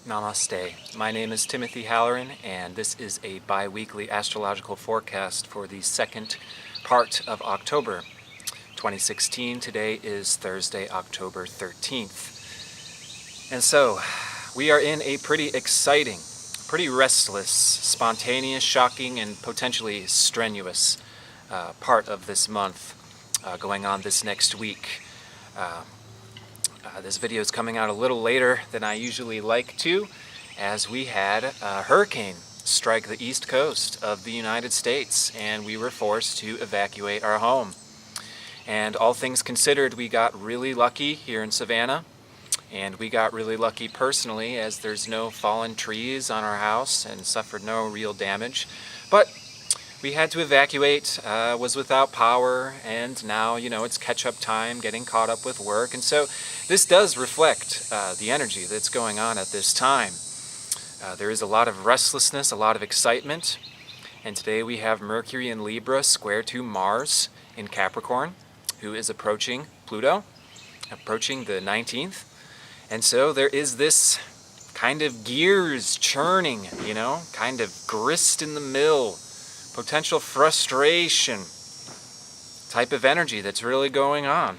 Namaste. My name is Timothy Halloran, and this is a bi-weekly astrological forecast for the second part of October 2016. Today is Thursday, October 13th. And so, we are in a pretty exciting, pretty restless, spontaneous, shocking, and potentially strenuous part of this month going on this next week. This video is coming out a little later than I usually like to, as we had a hurricane strike the east coast of the United States, and we were forced to evacuate our home. And all things considered, we got really lucky here in Savannah, and we got really lucky personally, as there's no fallen trees on our house and suffered no real damage. But we had to evacuate, was without power, and now, it's catch-up time, getting caught up with work. And so this does reflect the energy that's going on at this time. There is a lot of restlessness, a lot of excitement. And today we have Mercury in Libra square to Mars in Capricorn, who is approaching Pluto, approaching the 19th. And so there is this kind of gears churning, kind of grist in the mill, potential frustration type of energy that's really going on.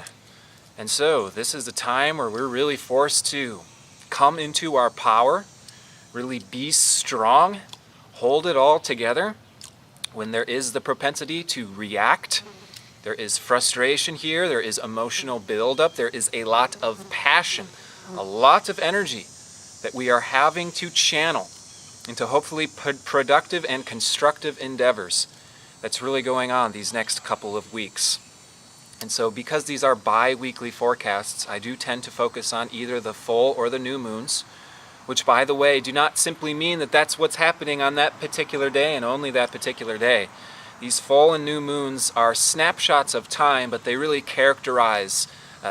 And so this is a time where we're really forced to come into our power, really be strong, hold it all together. When there is the propensity to react, there is frustration here, there is emotional buildup, there is a lot of passion, a lot of energy that we are having to channel into hopefully productive and constructive endeavors that's really going on these next couple of weeks. And so because these are bi-weekly forecasts, I do tend to focus on either the full or the new moons, which, by the way, do not simply mean that that's what's happening on that particular day and only that particular day. These full and new moons are snapshots of time, but they really characterize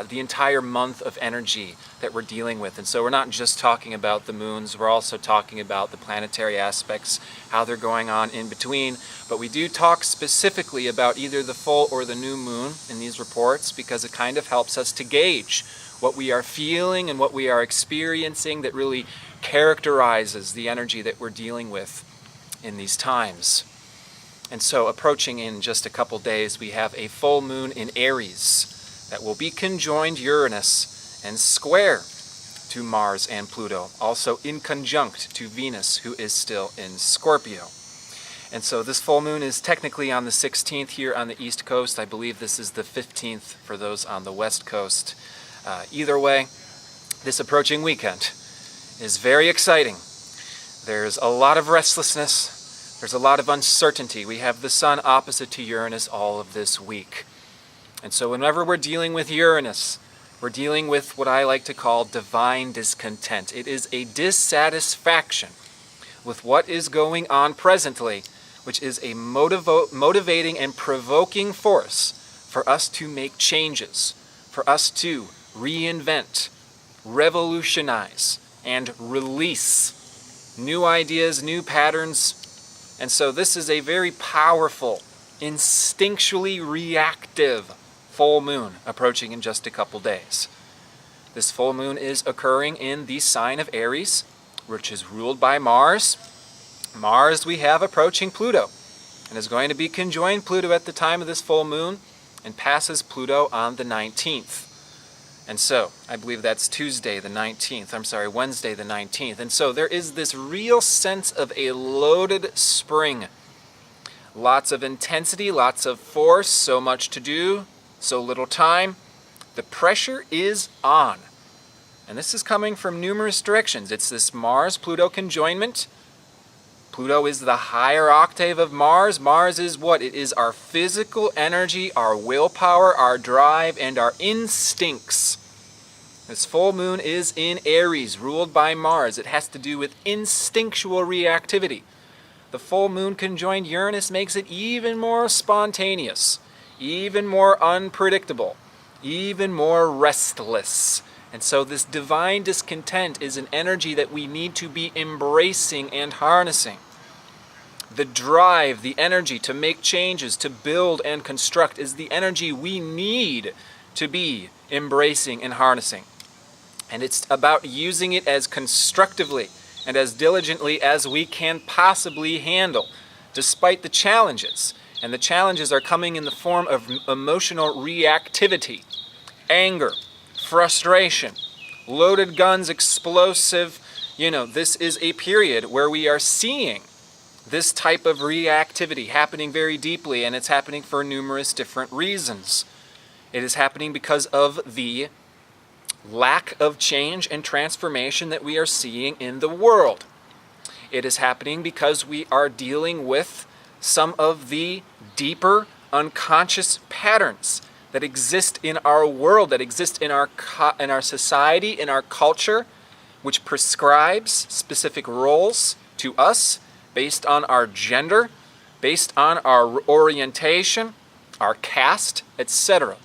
the entire month of energy that we're dealing with. And so we're not just talking about the moons, we're also talking about the planetary aspects, how they're going on in between. But we do talk specifically about either the full or the new moon in these reports, because it kind of helps us to gauge what we are feeling and what we are experiencing that really characterizes the energy that we're dealing with in these times. And so approaching in just a couple days, we have a full moon in Aries that will be conjoined Uranus and square to Mars and Pluto, also in conjunct to Venus, who is still in Scorpio. And so this full moon is technically on the 16th here on the East Coast. I believe this is the 15th for those on the West Coast. Either way, this approaching weekend is very exciting. There's a lot of restlessness. There's a lot of uncertainty. We have the Sun opposite to Uranus all of this week. And so whenever we're dealing with Uranus, we're dealing with what I like to call divine discontent. It is a dissatisfaction with what is going on presently, which is a motivating and provoking force for us to make changes, for us to reinvent, revolutionize, and release new ideas, new patterns. And so this is a very powerful, instinctually reactive full moon approaching in just a couple days. This full moon is occurring in the sign of Aries, which is ruled by Mars. Mars we have approaching Pluto, and is going to be conjoined Pluto at the time of this full moon, and passes Pluto on the 19th. And so, I believe that's Wednesday the 19th. And so there is this real sense of a loaded spring. Lots of intensity, lots of force, so much to do, so little time. The pressure is on. And this is coming from numerous directions. It's this Mars-Pluto conjoinment. Pluto is the higher octave of Mars. Mars is what? It is our physical energy, our willpower, our drive, and our instincts. This full moon is in Aries, ruled by Mars. It has to do with instinctual reactivity. The full moon conjoined Uranus makes it even more spontaneous, even more unpredictable, even more restless. And so this divine discontent is an energy that we need to be embracing and harnessing. The drive, the energy to make changes, to build and construct is the energy we need to be embracing and harnessing. And it's about using it as constructively and as diligently as we can possibly handle, despite the challenges. And the challenges are coming in the form of emotional reactivity, anger, frustration, loaded guns, explosive. This is a period where we are seeing this type of reactivity happening very deeply, and it's happening for numerous different reasons. It is happening because of the lack of change and transformation that we are seeing in the world. It is happening because we are dealing with some of the deeper unconscious patterns that exist in our world, that exist in our society, in our culture, which prescribes specific roles to us based on our gender, based on our orientation, our caste, etc.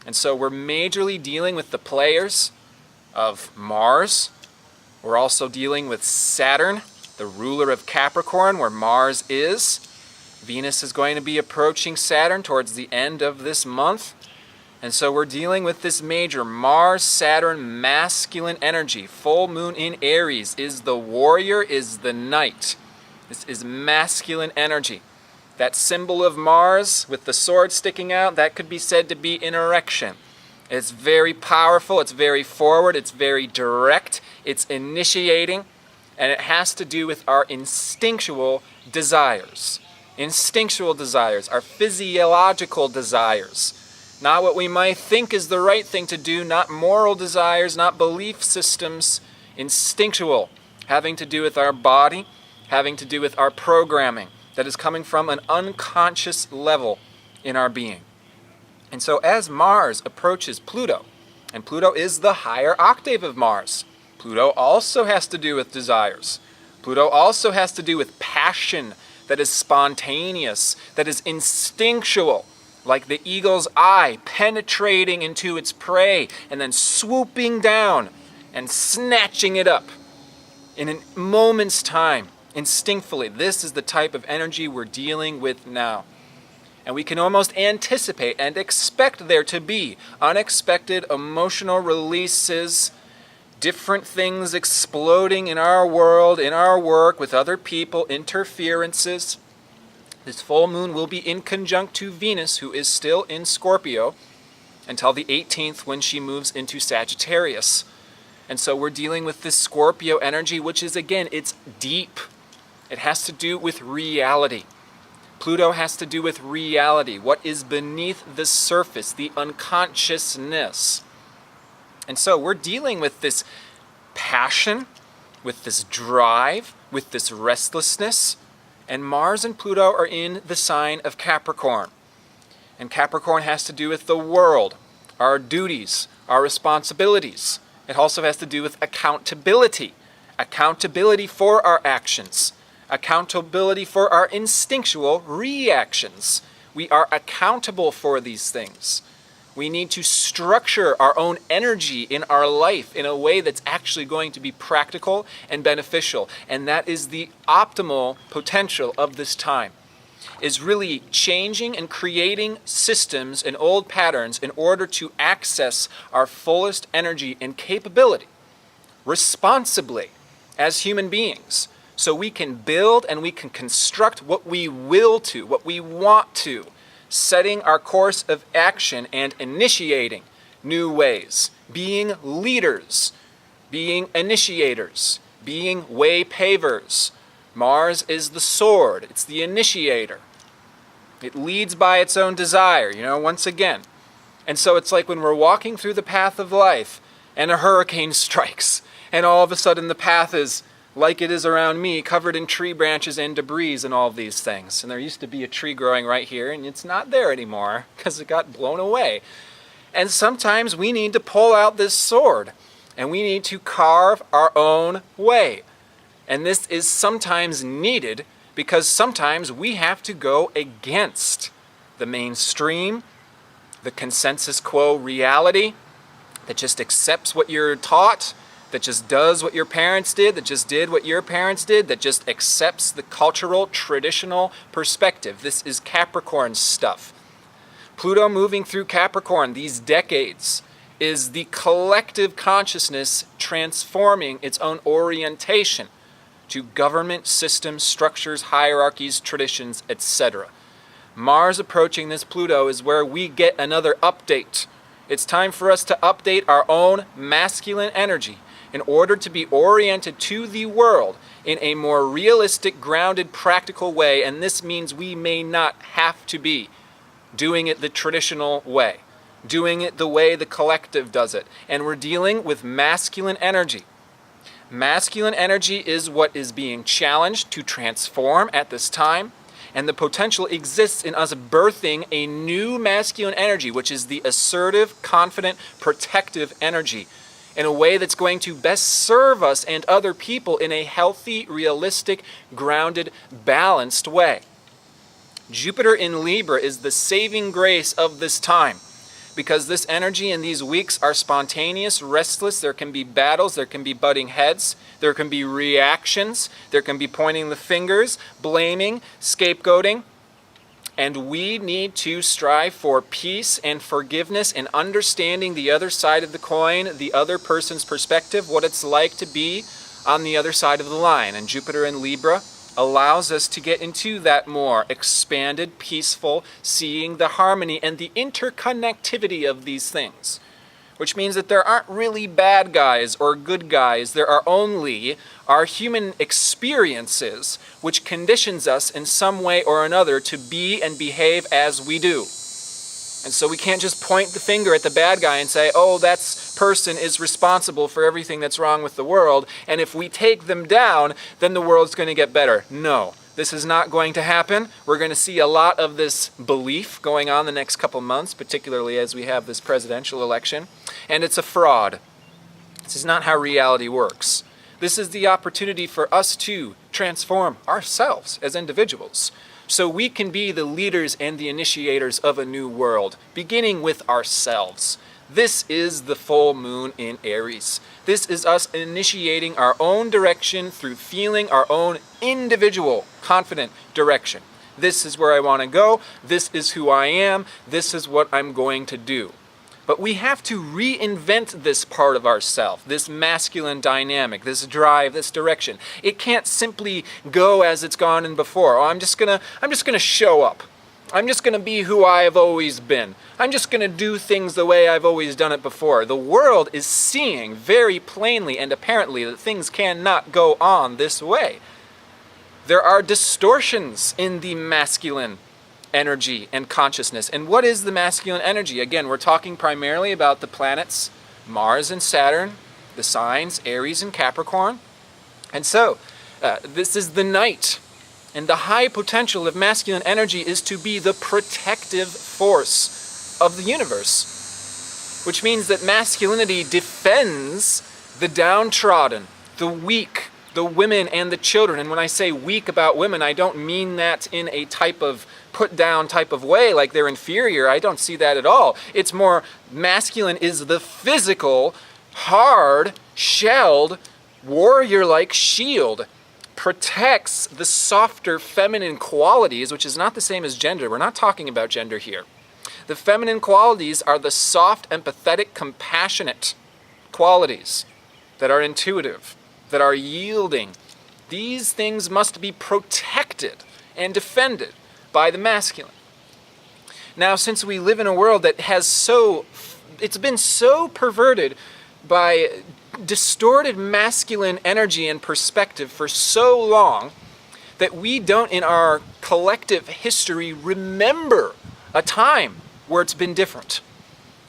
And so we're majorly dealing with the players of Mars. We're also dealing with Saturn, the ruler of Capricorn, where Mars is. Venus is going to be approaching Saturn towards the end of this month. And so we're dealing with this major Mars-Saturn masculine energy. Full moon in Aries is the warrior, is the knight. This is masculine energy. That symbol of Mars with the sword sticking out, that could be said to be an erection. It's very powerful, it's very forward, it's very direct, it's initiating, and it has to do with our instinctual desires. Instinctual desires, our physiological desires. Not what we might think is the right thing to do, not moral desires, not belief systems. Instinctual, having to do with our body, having to do with our programming that is coming from an unconscious level in our being. And so as Mars approaches Pluto, and Pluto is the higher octave of Mars, Pluto also has to do with desires. Pluto also has to do with passion that is spontaneous, that is instinctual, like the eagle's eye penetrating into its prey and then swooping down and snatching it up in a moment's time, instinctively. This is the type of energy we're dealing with now. And we can almost anticipate and expect there to be unexpected emotional releases, different things exploding in our world, in our work, with other people, interferences. This full moon will be in conjunct to Venus, who is still in Scorpio, until the 18th when she moves into Sagittarius. And so we're dealing with this Scorpio energy, which is, again, it's deep. It has to do with reality. Pluto has to do with reality, what is beneath the surface, the unconsciousness. And so we're dealing with this passion, with this drive, with this restlessness. And Mars and Pluto are in the sign of Capricorn. And Capricorn has to do with the world, our duties, our responsibilities. It also has to do with accountability. Accountability for our actions. Accountability for our instinctual reactions. We are accountable for these things. We need to structure our own energy in our life in a way that's actually going to be practical and beneficial. And that is the optimal potential of this time, is really changing and creating systems and old patterns in order to access our fullest energy and capability responsibly as human beings. So we can build and we can construct what we will to, what we want to, setting our course of action and initiating new ways, being leaders, being initiators, being way pavers. Mars is the sword, it's the initiator. It leads by its own desire, once again. And so it's like when we're walking through the path of life and a hurricane strikes, and all of a sudden the path is like it is around me, covered in tree branches and debris and all of these things. And there used to be a tree growing right here, and it's not there anymore because it got blown away. And sometimes we need to pull out this sword, and we need to carve our own way. And this is sometimes needed because sometimes we have to go against the mainstream, the consensus quo reality that just accepts what you're taught, that just does what your parents did, that just did what your parents did, that just accepts the cultural, traditional perspective. This is Capricorn stuff. Pluto moving through Capricorn these decades is the collective consciousness transforming its own orientation to government systems, structures, hierarchies, traditions, etc. Mars approaching this Pluto is where we get another update. It's time for us to update our own masculine energy in order to be oriented to the world in a more realistic, grounded, practical way, and this means we may not have to be doing it the traditional way, doing it the way the collective does it, and we're dealing with masculine energy. Masculine energy is what is being challenged to transform at this time, and the potential exists in us birthing a new masculine energy, which is the assertive, confident, protective energy, in a way that's going to best serve us and other people in a healthy, realistic, grounded, balanced way. Jupiter in Libra is the saving grace of this time, because this energy in these weeks are spontaneous, restless. There can be battles, there can be butting heads, there can be reactions, there can be pointing the fingers, blaming, scapegoating. And we need to strive for peace and forgiveness and understanding the other side of the coin, the other person's perspective, what it's like to be on the other side of the line. And Jupiter in Libra allows us to get into that more expanded, peaceful, seeing the harmony and the interconnectivity of these things. Which means that there aren't really bad guys or good guys. There are only our human experiences which conditions us in some way or another to be and behave as we do. And so we can't just point the finger at the bad guy and say, oh, that person is responsible for everything that's wrong with the world, and if we take them down, then the world's going to get better. No, this is not going to happen. We're going to see a lot of this belief going on the next couple months, particularly as we have this presidential election, and it's a fraud. This is not how reality works. This is the opportunity for us to transform ourselves as individuals, so we can be the leaders and the initiators of a new world, beginning with ourselves. This is the full moon in Aries. This is us initiating our own direction through feeling our own individual, confident direction. This is where I want to go. This is who I am. This is what I'm going to do. But we have to reinvent this part of ourselves, this masculine dynamic, this drive, this direction. It can't simply go as it's gone in before. Oh, I'm just gonna show up. I'm just gonna be who I have always been. I'm just gonna do things the way I've always done it before. The world is seeing very plainly and apparently that things cannot go on this way. There are distortions in the masculine energy and consciousness. And what is the masculine energy? Again, we're talking primarily about the planets Mars and Saturn, the signs Aries and Capricorn. And so, this is the night. And the high potential of masculine energy is to be the protective force of the universe. Which means that masculinity defends the downtrodden, the weak, the women and the children. And when I say weak about women, I don't mean that in a type of put down type of way, like they're inferior. I don't see that at all. It's more masculine is the physical, hard, shelled, warrior-like shield. Protects the softer feminine qualities, which is not the same as gender. We're not talking about gender here. The feminine qualities are the soft, empathetic, compassionate qualities that are intuitive, that are yielding. These things must be protected and defended by the masculine. Now, since we live in a world that it's been so perverted by distorted masculine energy and perspective for so long that we don't, in our collective history, remember a time where it's been different.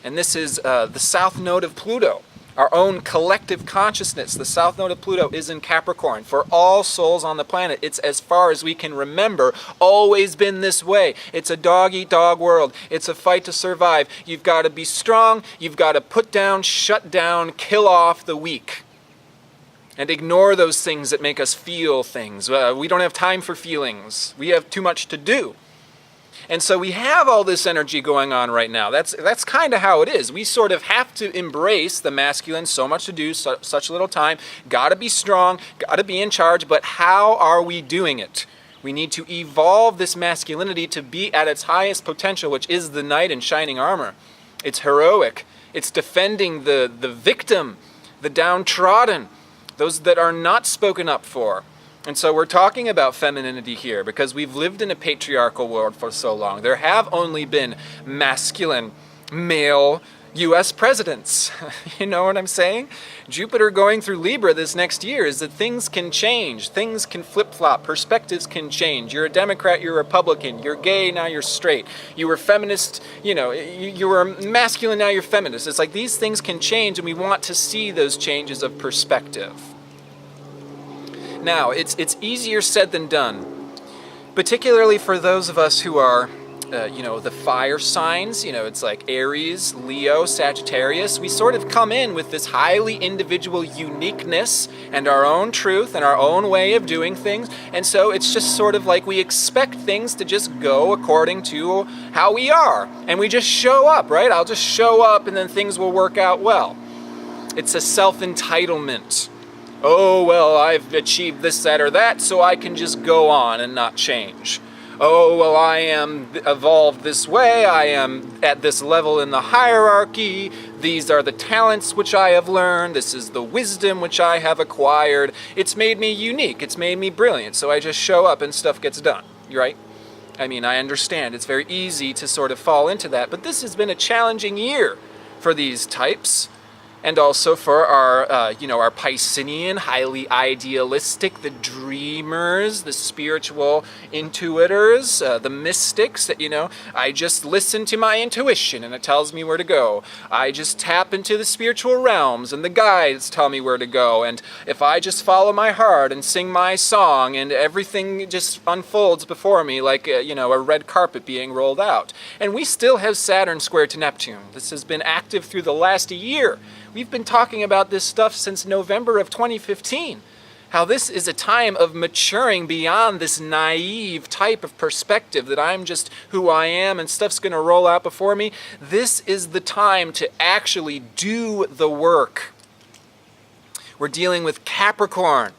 And this is the south node of Pluto. Our own collective consciousness, the south node of Pluto, is in Capricorn. For all souls on the planet, it's as far as we can remember, always been this way. It's a dog-eat-dog world. It's a fight to survive. You've got to be strong. You've got to put down, shut down, kill off the weak. And ignore those things that make us feel things. We don't have time for feelings. We have too much to do. And so we have all this energy going on right now. That's kind of how it is. We sort of have to embrace the masculine, so much to do, such little time. Got to be strong, got to be in charge, but how are we doing it? We need to evolve this masculinity to be at its highest potential, which is the knight in shining armor. It's heroic. It's defending the victim, the downtrodden, those that are not spoken up for. And so we're talking about femininity here because we've lived in a patriarchal world for so long. There have only been masculine, male U.S. presidents. You know what I'm saying? Jupiter going through Libra this next year is that things can change. Things can flip-flop. Perspectives can change. You're a Democrat, you're a Republican. You're gay, now you're straight. You were feminist, you were masculine, now you're feminist. It's like these things can change, and we want to see those changes of perspective. Now, it's easier said than done, particularly for those of us who are the fire signs, it's like Aries, Leo, Sagittarius. We sort of come in with this highly individual uniqueness and our own truth and our own way of doing things. And so it's just sort of like we expect things to just go according to how we are. And we just show up, right? I'll just show up and then things will work out well. It's a self-entitlement. Oh, well, I've achieved this, that, or that, so I can just go on and not change. Oh, well, I am evolved this way, I am at this level in the hierarchy, these are the talents which I have learned, this is the wisdom which I have acquired, it's made me unique, it's made me brilliant, so I just show up and stuff gets done, right? I mean, I understand, it's very easy to sort of fall into that, but this has been a challenging year for these types. And also for our, our Piscean, highly idealistic, the dreamers, the spiritual intuitors, the mystics that, I just listen to my intuition and it tells me where to go. I just tap into the spiritual realms and the guides tell me where to go. And if I just follow my heart and sing my song and everything just unfolds before me like, a red carpet being rolled out. And we still have Saturn square to Neptune. This has been active through the last year. We've been talking about this stuff since November of 2015. How this is a time of maturing beyond this naive type of perspective that I'm just who I am and stuff's going to roll out before me. This is the time to actually do the work. We're dealing with Capricorn.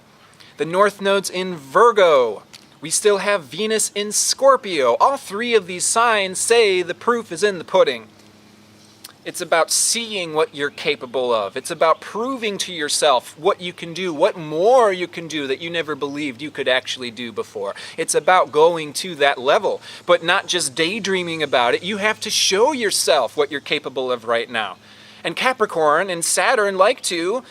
The North Node's in Virgo. We still have Venus in Scorpio. All three of these signs say the proof is in the pudding. It's about seeing what you're capable of. It's about proving to yourself what you can do, what more you can do that you never believed you could actually do before. It's about going to that level, but not just daydreaming about it. You have to show yourself what you're capable of right now. And Capricorn and Saturn like to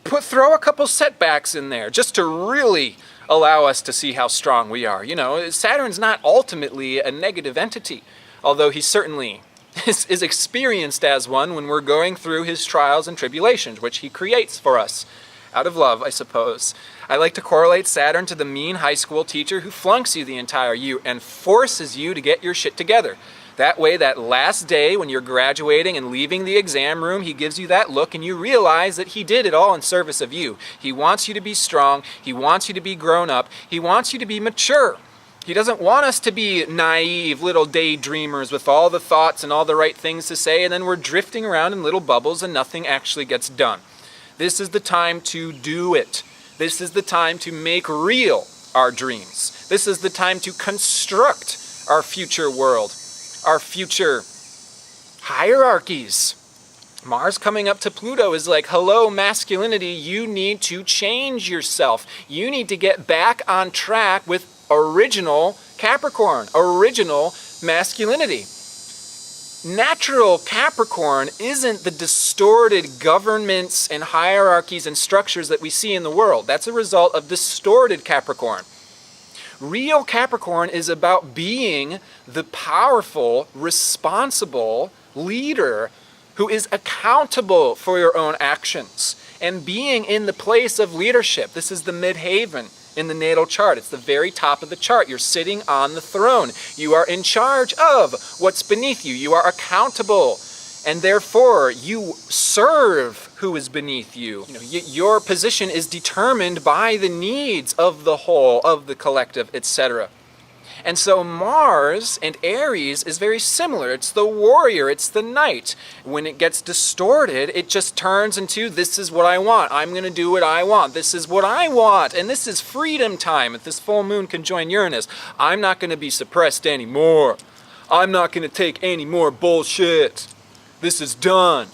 throw a couple setbacks in there just to really allow us to see how strong we are. Saturn's not ultimately a negative entity, although he certainly is experienced as one when we're going through his trials and tribulations, which he creates for us. Out of love, I suppose. I like to correlate Saturn to the mean high school teacher who flunks you the entire year and forces you to get your shit together. That way, that last day when you're graduating and leaving the exam room, he gives you that look and you realize that he did it all in service of you. He wants you to be strong. He wants you to be grown up. He wants you to be mature. He doesn't want us to be naive little daydreamers with all the thoughts and all the right things to say, and then we're drifting around in little bubbles and nothing actually gets done. This is the time to do it. This is the time to make real our dreams. This is the time to construct our future world, our future hierarchies. Mars coming up to Pluto is like, hello, masculinity, you need to change yourself. You need to get back on track with original Capricorn, original masculinity. Natural Capricorn isn't the distorted governments and hierarchies and structures that we see in the world. That's a result of distorted Capricorn. Real Capricorn is about being the powerful, responsible leader who is accountable for your own actions and being in the place of leadership. This is the midhaven in the natal chart. It's the very top of the chart. You're sitting on the throne. You are in charge of what's beneath you. You are accountable, and therefore you serve who is beneath you. Your position is determined by the needs of the whole, of the collective, etc. And so Mars and Aries is very similar. It's the warrior, it's the knight. When it gets distorted, it just turns into, this is what I want. I'm going to do what I want. This is what I want. And this is freedom time. If this full moon conjoin Uranus, I'm not going to be suppressed anymore. I'm not going to take any more bullshit. This is done.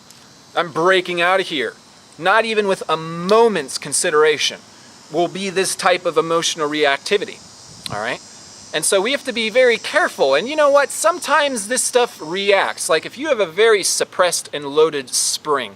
I'm breaking out of here. Not even with a moment's consideration will be this type of emotional reactivity. All right? And so we have to be very careful. And you know what? Sometimes this stuff reacts. Like if you have a very suppressed and loaded spring,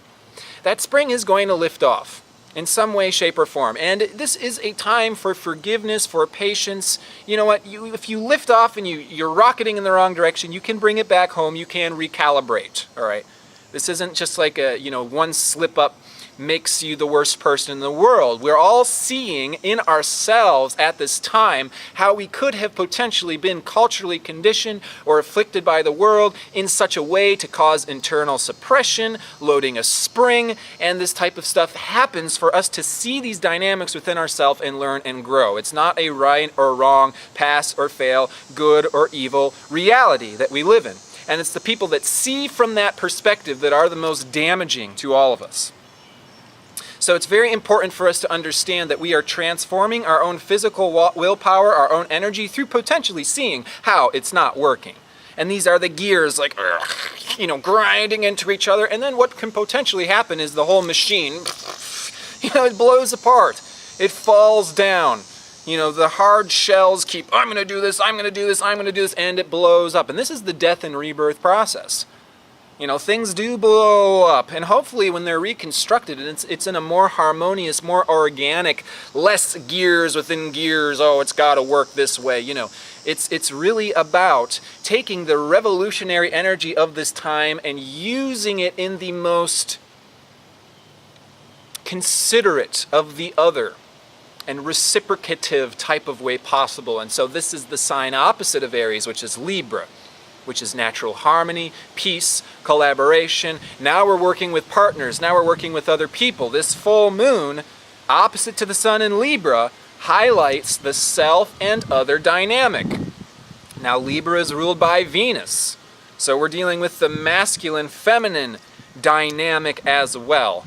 that spring is going to lift off in some way, shape, or form. And this is a time for forgiveness, for patience. You know what? If you lift off and you're rocketing in the wrong direction, you can bring it back home. You can recalibrate. All right? This isn't just like a, one slip up makes you the worst person in the world. We're all seeing in ourselves at this time how we could have potentially been culturally conditioned or afflicted by the world in such a way to cause internal suppression, loading a spring, and this type of stuff happens for us to see these dynamics within ourselves and learn and grow. It's not a right or wrong, pass or fail, good or evil reality that we live in. And it's the people that see from that perspective that are the most damaging to all of us. So it's very important for us to understand that we are transforming our own physical willpower, our own energy, through potentially seeing how it's not working. And these are the gears, like, grinding into each other. And then what can potentially happen is the whole machine, it blows apart. It falls down. The hard shells keep, I'm going to do this, I'm going to do this, I'm going to do this, and it blows up. And this is the death and rebirth process. Things do blow up, and hopefully when they're reconstructed, it's in a more harmonious, more organic, less gears within gears, it's got to work this way, It's really about taking the revolutionary energy of this time and using it in the most considerate of the other and reciprocative type of way possible. And so this is the sign opposite of Aries, which is Libra, which is natural harmony, peace, collaboration. Now we're working with partners. Now we're working with other people. This full moon, opposite to the sun in Libra, highlights the self and other dynamic. Now Libra is ruled by Venus. So we're dealing with the masculine, feminine dynamic as well.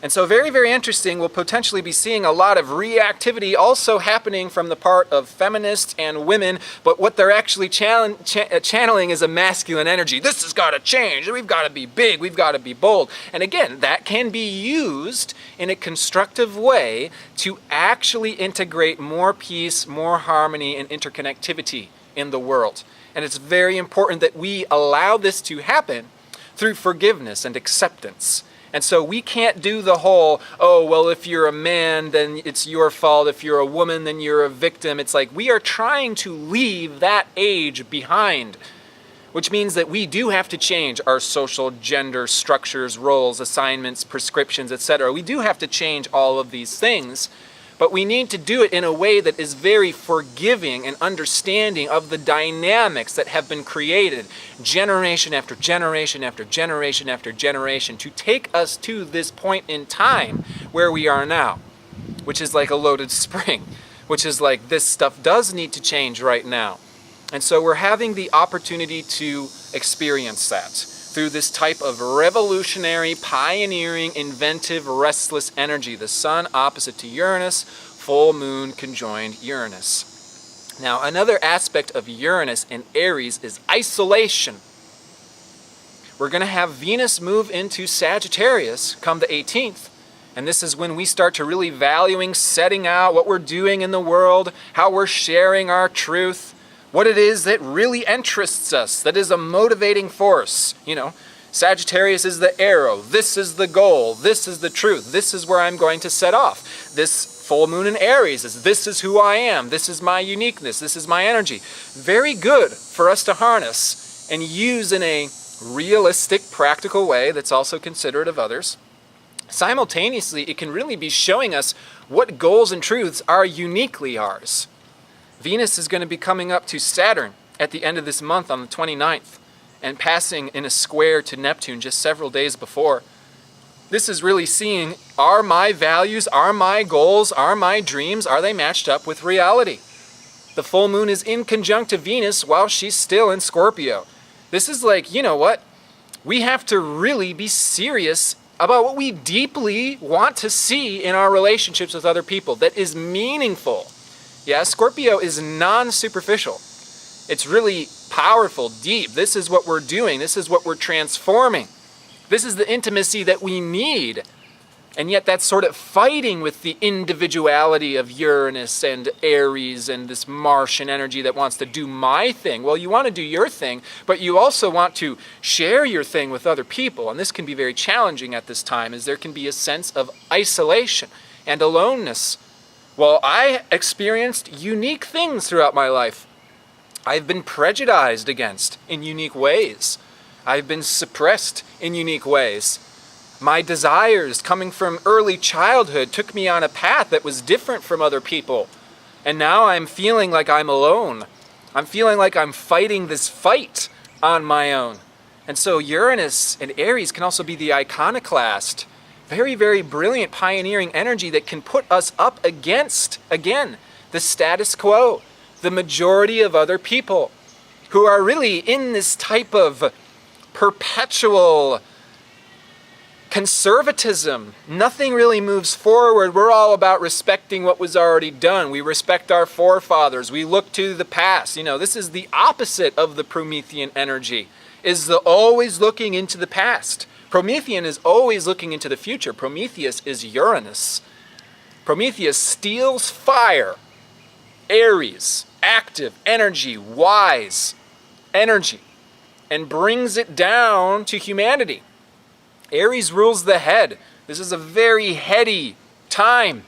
And so very, very interesting, we'll potentially be seeing a lot of reactivity also happening from the part of feminists and women, but what they're actually channeling is a masculine energy. This has got to change. We've got to be big. We've got to be bold. And again, that can be used in a constructive way to actually integrate more peace, more harmony, and interconnectivity in the world. And it's very important that we allow this to happen through forgiveness and acceptance. And so we can't do the whole, if you're a man, then it's your fault. If you're a woman, then you're a victim. It's like we are trying to leave that age behind, which means that we do have to change our social gender structures, roles, assignments, prescriptions, etc. We do have to change all of these things, but we need to do it in a way that is very forgiving and understanding of the dynamics that have been created generation after generation after generation after generation to take us to this point in time where we are now, which is like a loaded spring, which is like this stuff does need to change right now. And so we're having the opportunity to experience that through this type of revolutionary, pioneering, inventive, restless energy. The sun opposite to Uranus, full moon conjoined Uranus. Now, another aspect of Uranus in Aries is isolation. We're going to have Venus move into Sagittarius come the 18th. And this is when we start to really valuing setting out what we're doing in the world, how we're sharing our truth, what it is that really interests us, that is a motivating force. Sagittarius is the arrow. This is the goal. This is the truth. This is where I'm going to set off. This full moon in Aries is this is who I am. This is my uniqueness. This is my energy. Very good for us to harness and use in a realistic, practical way that's also considerate of others. Simultaneously, it can really be showing us what goals and truths are uniquely ours. Venus is going to be coming up to Saturn at the end of this month on the 29th and passing in a square to Neptune just several days before. This is really seeing, are my values, are my goals, are my dreams, are they matched up with reality? The full moon is in conjunct to Venus while she's still in Scorpio. This is like, we have to really be serious about what we deeply want to see in our relationships with other people that is meaningful. Yeah, Scorpio is non-superficial. It's really powerful, deep. This is what we're doing. This is what we're transforming. This is the intimacy that we need. And yet that's sort of fighting with the individuality of Uranus and Aries and this Martian energy that wants to do my thing. Well, you want to do your thing, but you also want to share your thing with other people. And this can be very challenging at this time, as there can be a sense of isolation and aloneness. Well, I experienced unique things throughout my life. I've been prejudiced against in unique ways. I've been suppressed in unique ways. My desires coming from early childhood took me on a path that was different from other people. And now I'm feeling like I'm alone. I'm feeling like I'm fighting this fight on my own. And so Uranus and Aries can also be the iconoclast. Very, very brilliant pioneering energy that can put us up against, again, the status quo, the majority of other people who are really in this type of perpetual conservatism. Nothing really moves forward. We're all about respecting what was already done. We respect our forefathers. We look to the past. This is the opposite of the Promethean energy, is the always looking into the past. Promethean is always looking into the future. Prometheus is Uranus. Prometheus steals fire. Aries, active energy, wise energy, and brings it down to humanity. Aries rules the head. This is a very heady time.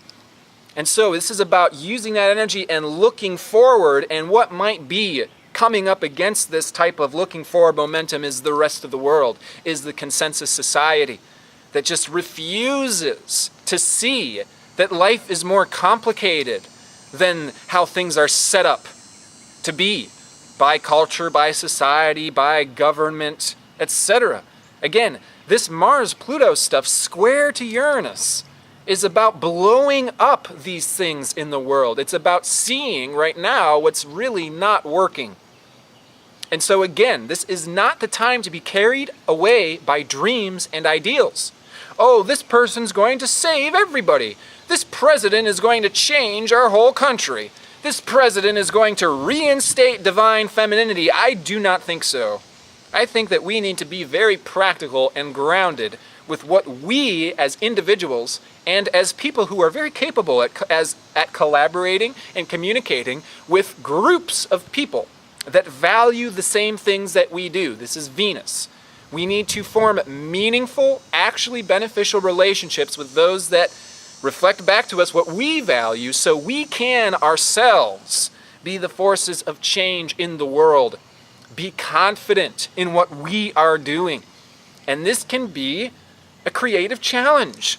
And so this is about using that energy and looking forward, and what might be coming up against this type of looking forward momentum is the rest of the world, is the consensus society that just refuses to see that life is more complicated than how things are set up to be by culture, by society, by government, etc. Again, this Mars-Pluto stuff square to Uranus is about blowing up these things in the world. It's about seeing right now what's really not working. And so again, this is not the time to be carried away by dreams and ideals. Oh, this person's going to save everybody. This president is going to change our whole country. This president is going to reinstate divine femininity. I do not think so. I think that we need to be very practical and grounded with what we as individuals and as people who are very capable at collaborating and communicating with groups of people that value the same things that we do. This is Venus. We need to form meaningful, actually beneficial relationships with those that reflect back to us what we value, so we can ourselves be the forces of change in the world. Be confident in what we are doing. And this can be a creative challenge.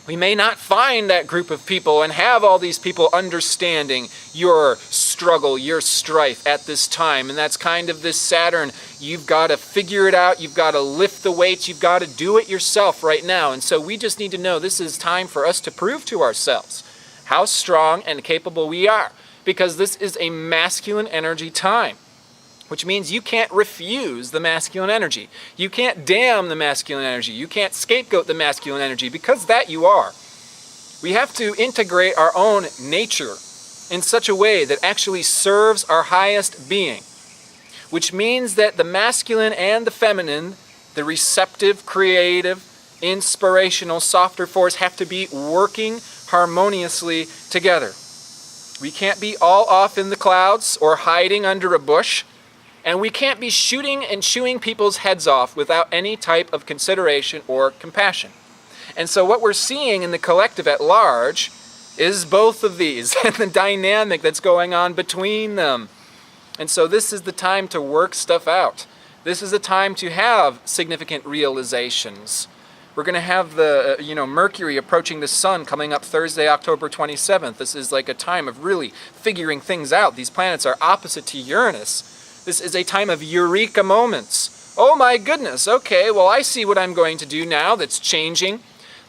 We may not find that group of people and have all these people understanding your struggle, your strife at this time. And that's kind of this Saturn. You've got to figure it out. You've got to lift the weights. You've got to do it yourself right now. And so we just need to know this is time for us to prove to ourselves how strong and capable we are. Because this is a masculine energy time, which means you can't refuse the masculine energy. You can't damn the masculine energy. You can't scapegoat the masculine energy, because that you are. We have to integrate our own nature in such a way that actually serves our highest being, which means that the masculine and the feminine, the receptive, creative, inspirational, softer force, have to be working harmoniously together. We can't be all off in the clouds or hiding under a bush. And we can't be shooting and chewing people's heads off without any type of consideration or compassion. And so what we're seeing in the collective at large is both of these and the dynamic that's going on between them. And so this is the time to work stuff out. This is the time to have significant realizations. We're going to have the, Mercury approaching the Sun coming up Thursday, October 27th. This is like a time of really figuring things out. These planets are opposite to Uranus. This is a time of eureka moments. Oh my goodness, okay, well I see what I'm going to do now that's changing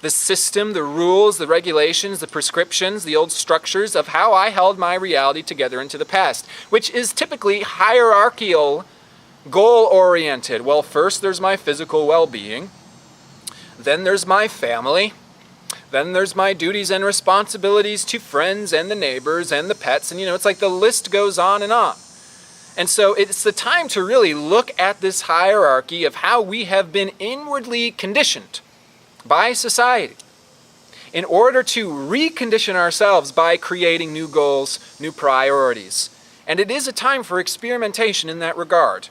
the system, the rules, the regulations, the prescriptions, the old structures of how I held my reality together into the past, which is typically hierarchical, goal-oriented. Well, first there's my physical well-being, then there's my family, then there's my duties and responsibilities to friends and the neighbors and the pets, and it's like the list goes on and on. And so it's the time to really look at this hierarchy of how we have been inwardly conditioned by society in order to recondition ourselves by creating new goals, new priorities. And it is a time for experimentation in that regard.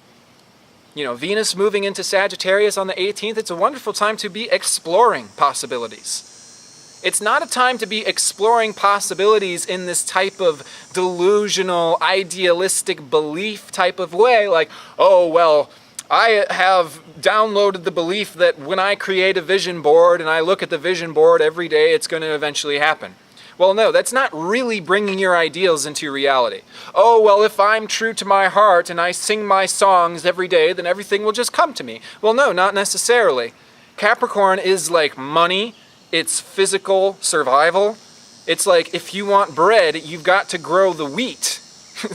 Venus moving into Sagittarius on the 18th, it's a wonderful time to be exploring possibilities. It's not a time to be exploring possibilities in this type of delusional, idealistic belief type of way, like, oh, well, I have downloaded the belief that when I create a vision board and I look at the vision board every day, it's going to eventually happen. Well, no, that's not really bringing your ideals into reality. Oh, well, if I'm true to my heart and I sing my songs every day, then everything will just come to me. Well, no, not necessarily. Capricorn is like money. It's physical survival. It's like if you want bread, you've got to grow the wheat.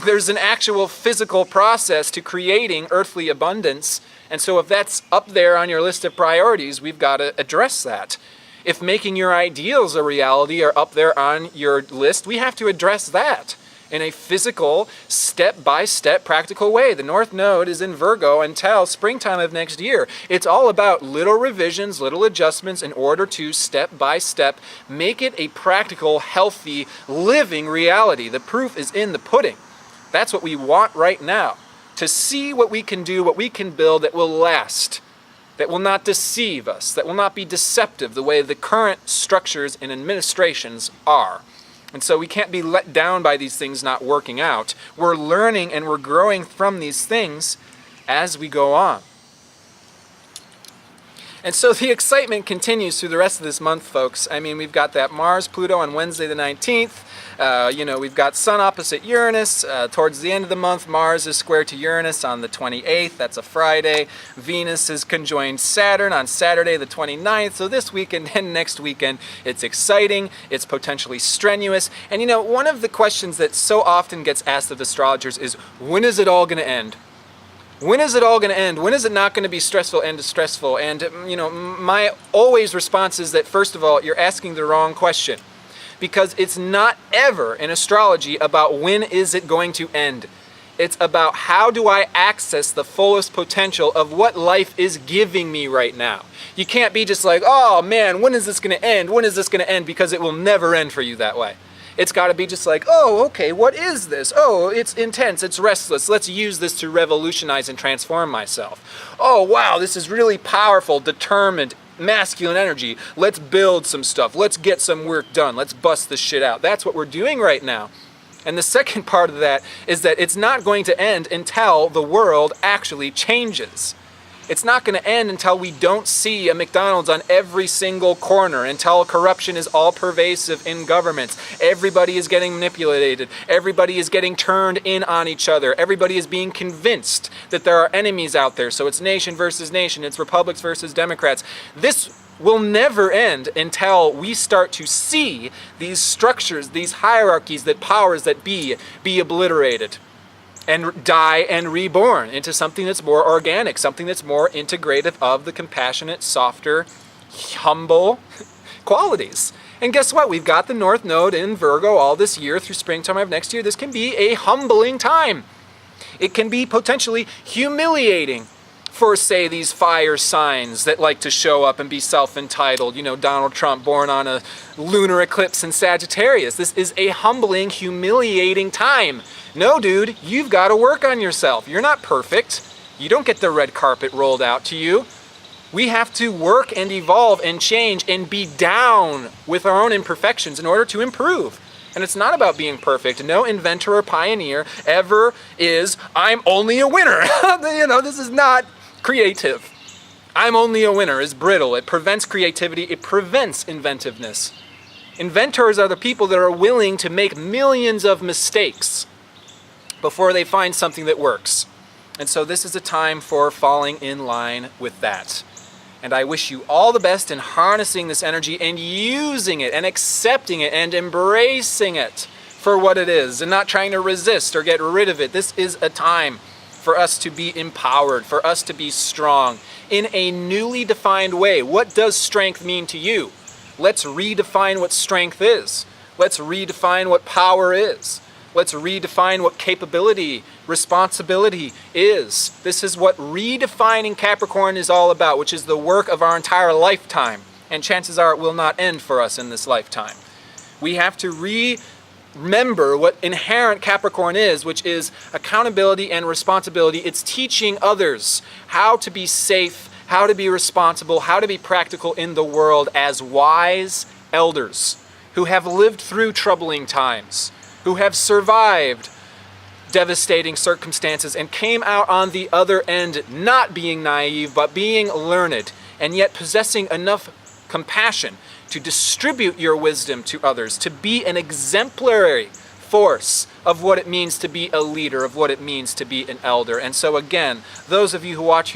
There's an actual physical process to creating earthly abundance. And so if that's up there on your list of priorities, we've got to address that. If making your ideals a reality are up there on your list, we have to address that in a physical, step-by-step, practical way. The North Node is in Virgo until springtime of next year. It's all about little revisions, little adjustments in order to, step-by-step, make it a practical, healthy, living reality. The proof is in the pudding. That's what we want right now, to see what we can do, what we can build that will last, that will not deceive us, that will not be deceptive the way the current structures and administrations are. And so we can't be let down by these things not working out. We're learning and we're growing from these things as we go on. And so the excitement continues through the rest of this month, folks. I mean, we've got that Mars-Pluto on Wednesday the 19th. We've got Sun opposite Uranus. Towards the end of the month, Mars is square to Uranus on the 28th. That's a Friday. Venus is conjoined Saturn on Saturday the 29th. So this weekend and next weekend, it's exciting. It's potentially strenuous. And one of the questions that so often gets asked of astrologers is, when is it all going to end? When is it all going to end? When is it not going to be stressful and distressful? And, my always response is that, first of all, you're asking the wrong question. Because it's not ever in astrology about when is it going to end. It's about how do I access the fullest potential of what life is giving me right now. You can't be just like, oh man, when is this going to end? When is this going to end? Because it will never end for you that way. It's got to be just like, oh, okay, what is this? Oh, it's intense, it's restless. Let's use this to revolutionize and transform myself. Oh, wow, this is really powerful, determined, masculine energy. Let's build some stuff. Let's get some work done. Let's bust this shit out. That's what we're doing right now. And the second part of that is that it's not going to end until the world actually changes. It's not going to end until we don't see a McDonald's on every single corner, until corruption is all pervasive in governments. Everybody is getting manipulated. Everybody is getting turned in on each other. Everybody is being convinced that there are enemies out there. So it's nation versus nation. It's republics versus Democrats. This will never end until we start to see these structures, these hierarchies, that powers that be obliterated and die and reborn into something that's more organic, something that's more integrative of the compassionate, softer, humble qualities. And guess what? We've got the North Node in Virgo all this year through springtime of next year. This can be a humbling time. It can be potentially humiliating for, say, these fire signs that like to show up and be self-entitled. Donald Trump born on a lunar eclipse in Sagittarius. This is a humbling, humiliating time. No, dude, you've got to work on yourself. You're not perfect. You don't get the red carpet rolled out to you. We have to work and evolve and change and be down with our own imperfections in order to improve. And it's not about being perfect. No inventor or pioneer ever is, I'm only a winner. This is not creative. I'm only a winner is brittle. It prevents creativity. It prevents inventiveness. Inventors are the people that are willing to make millions of mistakes before they find something that works. And so this is a time for falling in line with that. And I wish you all the best in harnessing this energy and using it and accepting it and embracing it for what it is and not trying to resist or get rid of it. This is a time for us to be empowered, for us to be strong in a newly defined way. What does strength mean to you? Let's redefine what strength is. Let's redefine what power is. Let's redefine what capability, responsibility is. This is what redefining Capricorn is all about, which is the work of our entire lifetime. And chances are it will not end for us in this lifetime. We have to remember what inherent Capricorn is, which is accountability and responsibility. It's teaching others how to be safe, how to be responsible, how to be practical in the world as wise elders who have lived through troubling times, who have survived devastating circumstances and came out on the other end not being naive but being learned, and yet possessing enough compassion to distribute your wisdom to others, to be an exemplary force of what it means to be a leader, of what it means to be an elder. And so again, those of you who watch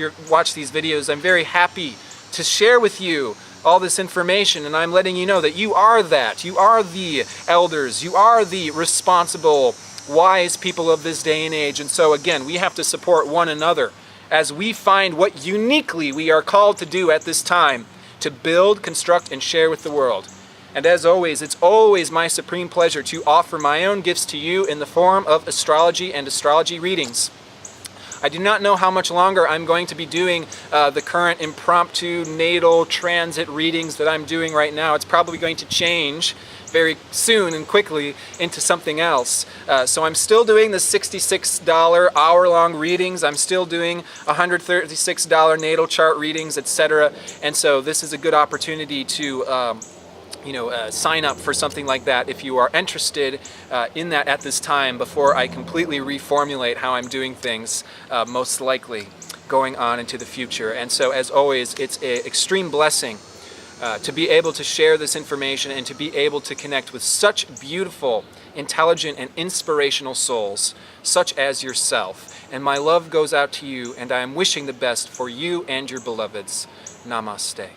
these videos, I'm very happy to share with you all this information, and I'm letting you know that you are that. You are the elders. You are the responsible, wise people of this day and age. And so again, we have to support one another as we find what uniquely we are called to do at this time, to build, construct, and share with the world. And as always, it's always my supreme pleasure to offer my own gifts to you in the form of astrology and astrology readings. I do not know how much longer I'm going to be doing the current impromptu natal transit readings that I'm doing right now. It's probably going to change very soon and quickly into something else. So I'm still doing the $66 hour-long readings. I'm still doing $136 natal chart readings, etc. And so this is a good opportunity to sign up for something like that if you are interested in that at this time, before I completely reformulate how I'm doing things, most likely going on into the future. And so as always, it's an extreme blessing to be able to share this information and to be able to connect with such beautiful, intelligent, and inspirational souls, such as yourself. And my love goes out to you, and I am wishing the best for you and your beloveds. Namaste.